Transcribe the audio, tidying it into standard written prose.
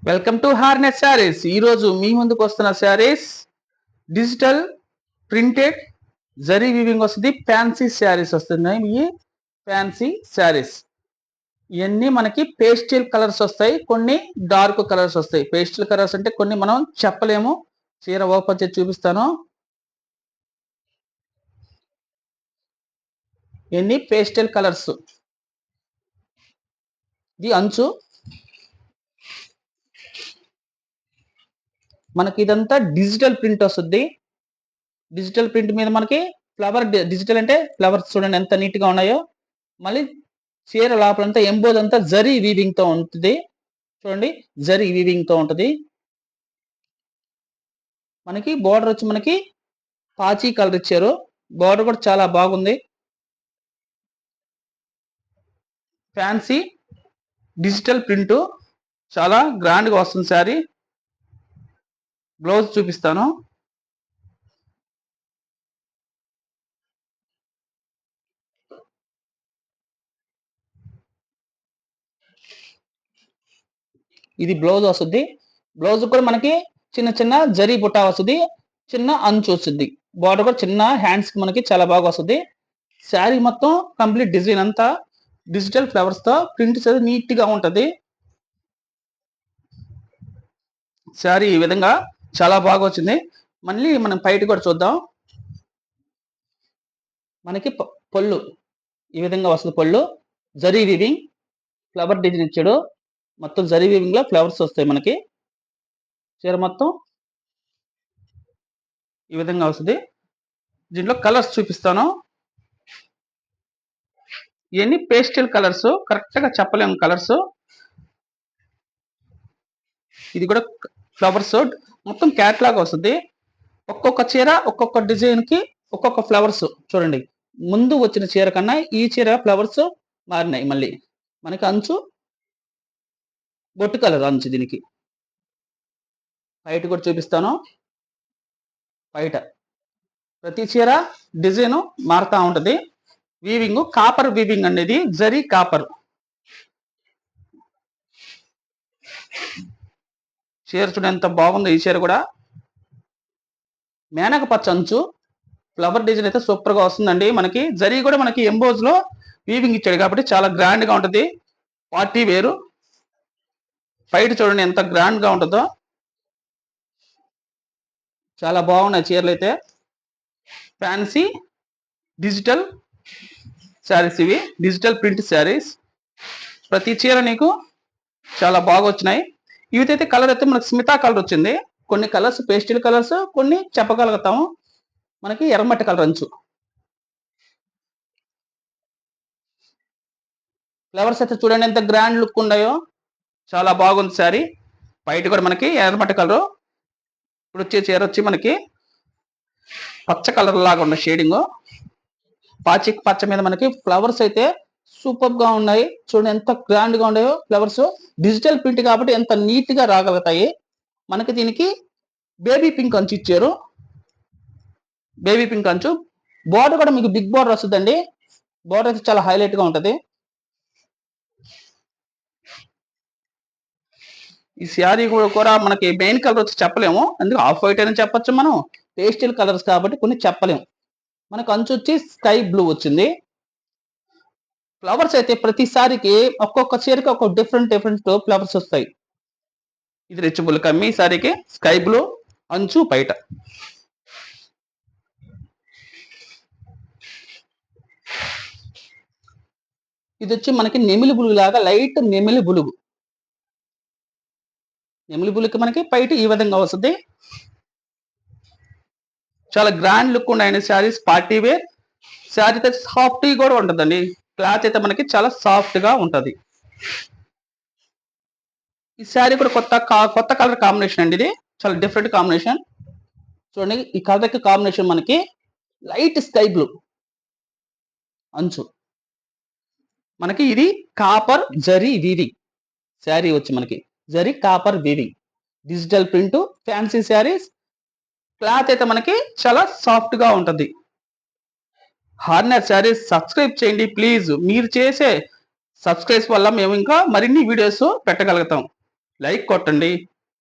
Welcome to harness saris. ఈరోజు మీ ముందుకు వస్తున్న saris digital printed zari weaving వస్తుంది. ఫ్యాన్సీ శారీస్ వస్తున్నాయి. ఈ ఫ్యాన్సీ శారీస్ ఇవన్నీ మనకి పేస్టల్ కలర్స్ వస్తాయి, కొన్ని డార్క్ కలర్స్ వస్తాయి. పేస్టల్ కలర్స్ అంటే కొన్ని మనం చెప్పలేము. చీర ఓపెన్ చేసి చూపిస్తాను. ఇవన్నీ పేస్టల్ కలర్స్. ఇది అంచు. మనకి ఇదంతా డిజిటల్ ప్రింట్ వస్తుంది. డిజిటల్ ప్రింట్ మీద మనకి ఫ్లవర్ డిజిటల్ అంటే ఫ్లవర్స్ చూడండి ఎంత నీట్ గా ఉన్నాయో. మళ్ళీ చీర లోపలంతా ఎంబోజ్ అంతా జరీ వీవింగ్ తో ఉంటుంది. చూడండి, జరీ వీవింగ్ తో ఉంటుంది. మనకి బోర్డర్ వచ్చి మనకి పాచి కలర్ ఇచ్చారు. బోర్డర్ కూడా చాలా బాగుంది. ఫ్యాన్సీ డిజిటల్ ప్రింట్ చాలా గ్రాండ్ గా వస్తుంది శారీ. బ్లౌజ్ చూపిస్తాను. ఇది బ్లౌజ్ వస్తుంది. బ్లౌజ్ కూడా మనకి చిన్న చిన్న జరీ బుట్ట వస్తుంది, చిన్న అంచు వస్తుంది. బార్డర్ కూడా చిన్న హ్యాండ్స్ కి మనకి చాలా బాగా వస్తుంది. శారీ మొత్తం కంప్లీట్ డిజైన్ అంతా డిజిటల్ ఫ్లవర్స్ తో ప్రింట్ చేసి నీట్ గా ఉంటది. శారీ ఈ విధంగా చాలా బాగా వచ్చింది. మళ్ళీ మనం పైట కూడా చూద్దాం. మనకి పళ్ళు ఈ విధంగా వస్తుంది. పళ్ళు జరీ వీవింగ్ ఫ్లవర్ డిజైన్ ఇచ్చాడు. మొత్తం జరీ వీవింగ్ లో ఫ్లవర్స్ వస్తాయి. మనకి చీర మొత్తం ఈ విధంగా వస్తుంది. దీంట్లో కలర్స్ చూపిస్తాను. ఇవన్నీ పేస్టల్ కలర్స్, కరెక్ట్ గా చెప్పలేము కలర్స్. ఇది కూడా ఫ్లవర్స్ మొత్తం క్యాట్లాగ్ వస్తుంది. ఒక్కొక్క చీర ఒక్కొక్క డిజైన్ కి ఒక్కొక్క ఫ్లవర్స్. చూడండి, ముందు వచ్చిన చీర కన్నా ఈ చీర ఫ్లవర్స్ మారినాయి. మళ్ళీ మనకి అంచు బొట్టు కలర్ అంచు. దీనికి బయట కూడా చూపిస్తాను. బయట ప్రతి చీర డిజైన్ మారుతా ఉంటది. వీవింగ్ కాపర్ వీవింగ్ అనేది జరీ కాపర్. చీర చూడండి ఎంత బాగుంది. ఈ చీర కూడా మేనక పచ్చ అంచు, ఫ్లవర్ డిజైన్ అయితే సూపర్ గా వస్తుందండి. మనకి జరీ కూడా మనకి ఎంబోజ్ లో వీవింగ్ ఇచ్చాడు కాబట్టి చాలా గ్రాండ్ గా ఉంటది. పార్టీ వేరు. బయట చూడండి ఎంత గ్రాండ్ గా ఉంటుందో. చాలా బాగున్నాయి చీరలు అయితే. ఫ్యాన్సీ డిజిటల్ శారీస్ ఇవి, డిజిటల్ ప్రింట్ శారీస్. ప్రతి చీర నీకు చాలా బాగా వచ్చినాయి. ఇవితైతే కలర్ అయితే మనకి స్మితా కలర్ వచ్చింది. కొన్ని కలర్స్ పేస్టల్ కలర్స్, కొన్ని చెప్పగలుగుతాము. మనకి ఎర్రమట్టి కలర్ అంచు. ఫ్లవర్స్ అయితే చూడండి ఎంత గ్రాండ్ లుక్ ఉన్నాయో. చాలా బాగుంది శారీ. బయట కూడా మనకి ఎర్రమట్టి కలర్. ఇప్పుడు వచ్చే చీర వచ్చి మనకి పచ్చ కలర్ లాగా ఉన్న షేడింగ్. పాచి పచ్చ మీద మనకి ఫ్లవర్స్ అయితే సూపర్ గా ఉన్నాయి. చూడండి ఎంత గ్రాండ్ గా ఉన్నాయో ఫ్లవర్స్. డిజిటల్ ప్రింట్ కాబట్టి ఎంత నీట్ గా రాగలుగుతాయి. మనకి దీనికి బేబీ పింక్ అంచు ఇచ్చారు. బేబీ పింక్ అంచు. బోర్డర్ కూడా మీకు బిగ్ బోర్డర్ వస్తుందండి. బోర్డర్ అయితే చాలా హైలైట్ గా ఉంటది. ఈ శారీ కూడా మనకి మెయిన్ కలర్ వచ్చి చెప్పలేము. అందుకే ఆఫ్ వైట్ అని చెప్పొచ్చు మనం. పేస్టల్ కలర్స్ కాబట్టి కొన్ని చెప్పలేము. మనకు అంచు వచ్చి స్కై బ్లూ వచ్చింది. ఫ్లవర్స్ అయితే ప్రతిసారికి ఒక్కొక్క చీరకి ఒక్కొక్క డిఫరెంట్ ఫ్లవర్స్ వస్తాయి. ఇది రిచబుల్ కమ్మి సారీకి స్కై బ్లూ అంచు బయట. ఇది వచ్చి మనకి నెమిలి బులుగు లాగా లైట్ నెమిలి బులుగు. నెమిలి బులుగుకి మనకి బయట ఈ విధంగా వస్తుంది. చాలా గ్రాండ్ లుక్ ఉన్నాయండి శారీస్. పార్టీ వేర్ శారీ అయితే సాఫ్ట్ కూడా ఉంటుందండి. క్లాత్ అయితే మనకి చాలా సాఫ్ట్ గా ఉంటది. ఈ శారీ కూడా కొత్త కలర్ కాంబినేషన్ అండి. ఇది చాలా డిఫరెంట్ కాంబినేషన్. చూడండి, ఈ కలర్ కాంబినేషన్ మనకి లైట్ స్కై బ్లూ అంచు. మనకి ఇది కాపర్ జరీ వీవింగ్ శారీ వచ్చి మనకి zari copper weaving digital print fancy saris. Cloth అయితే మనకి చాలా సాఫ్ట్ గా ఉంటది. హార్నర్ శారీస్ సబ్స్క్రైబ్ చేయండి ప్లీజ్. మీరు చేసే సబ్స్క్రైబ్ వల్ల మేము ఇంకా మరిన్ని వీడియోస్ పెట్టగలుగుతాం. లైక్ కొట్టండి.